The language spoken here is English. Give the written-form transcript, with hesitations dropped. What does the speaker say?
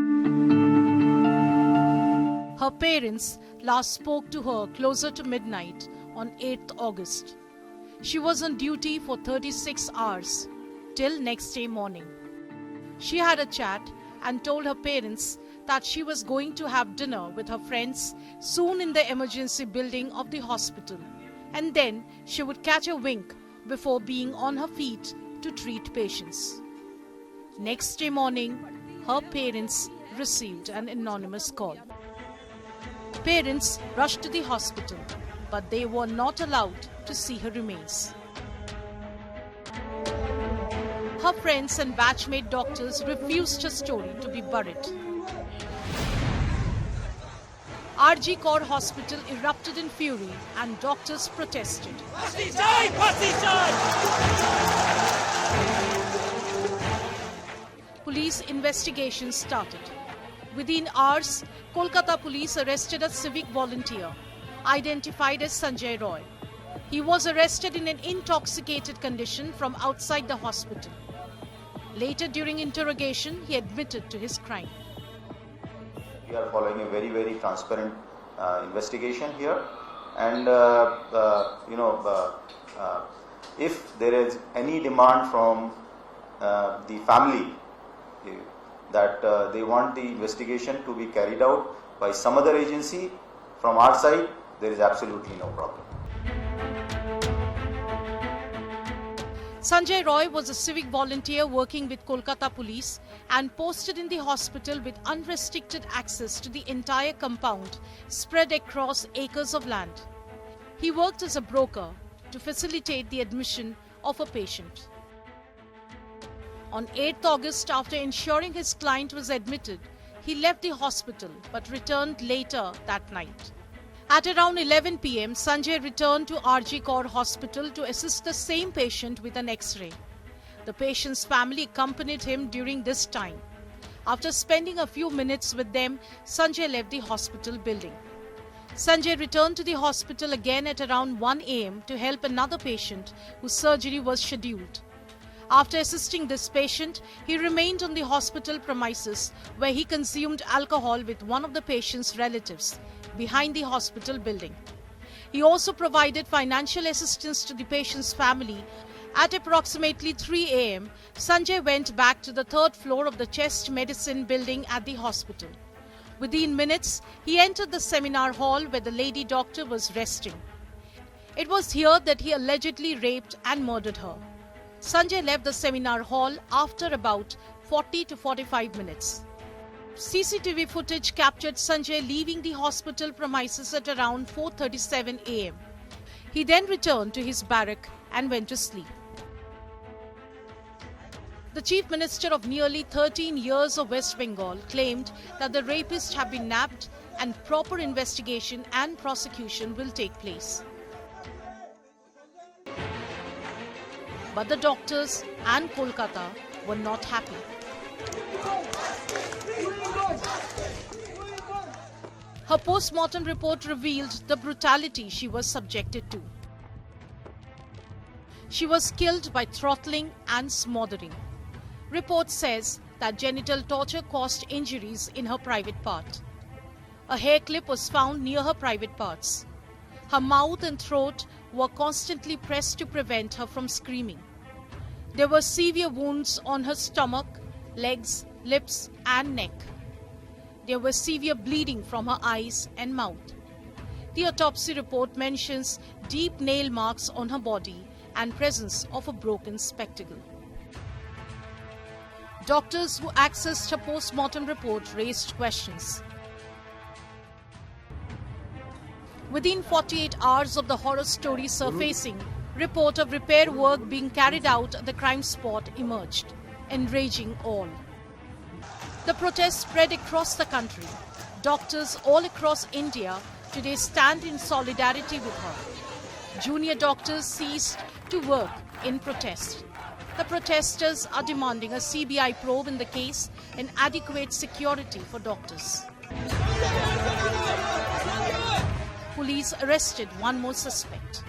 Her parents last spoke to her closer to midnight on 8th August. She was on duty for 36 hours till next day morning. She had a chat and told her parents that she was going to have dinner with her friends soon in the emergency building of the hospital, and then she would catch a wink before being on her feet to treat patients. Next day morning, her parents received an anonymous call. Parents rushed to the hospital, but they were not allowed to see her remains. Her friends and batchmate doctors refused her story to be buried. RG Kaur Hospital erupted in fury and doctors protested. Police investigations started. Within hours, Kolkata police arrested a civic volunteer, identified as Sanjay Roy. He was arrested in an intoxicated condition from outside the hospital. Later, during interrogation, he admitted to his crime. We are following a very, very transparent investigation here, and if there is any demand from the family that they want the investigation to be carried out by some other agency, from our side, there is absolutely no problem. Sanjay Roy was a civic volunteer working with Kolkata police and posted in the hospital with unrestricted access to the entire compound spread across acres of land. He worked as a broker to facilitate the admission of a patient. On 8th August, after ensuring his client was admitted, he left the hospital but returned later that night. At around 11 p.m., Sanjay returned to RG Kaur Hospital to assist the same patient with an X-ray. The patient's family accompanied him during this time. After spending a few minutes with them, Sanjay left the hospital building. Sanjay returned to the hospital again at around 1 a.m. to help another patient whose surgery was scheduled. After assisting this patient, he remained on the hospital premises where he consumed alcohol with one of the patient's relatives behind the hospital building. He also provided financial assistance to the patient's family. At approximately 3 a.m., Sanjay went back to the 3rd floor of the chest medicine building at the hospital. Within minutes, he entered the seminar hall where the lady doctor was resting. It was here that he allegedly raped and murdered her. Sanjay left the seminar hall after about 40 to 45 minutes. CCTV footage captured Sanjay leaving the hospital premises at around 4:37 a.m. He then returned to his barrack and went to sleep. The Chief Minister of nearly 13 years of West Bengal claimed that the rapists have been nabbed and proper investigation and prosecution will take place. But the doctors and Kolkata were not happy. Her post-mortem report revealed the brutality she was subjected to. She was killed by throttling and smothering. Report says that genital torture caused injuries in her private part. A hair clip was found near her private parts. Her mouth and throat were constantly pressed to prevent her from screaming. There were severe wounds on her stomach, legs, lips, and neck. There was severe bleeding from her eyes and mouth. The autopsy report mentions deep nail marks on her body and presence of a broken spectacle. Doctors who accessed her post-mortem report raised questions. Within 48 hours of the horror story surfacing, report of repair work being carried out at the crime spot emerged, enraging all. The protests spread across the country. Doctors all across India today stand in solidarity with her. Junior doctors ceased to work in protest. The protesters are demanding a CBI probe in the case and adequate security for doctors. Police arrested one more suspect.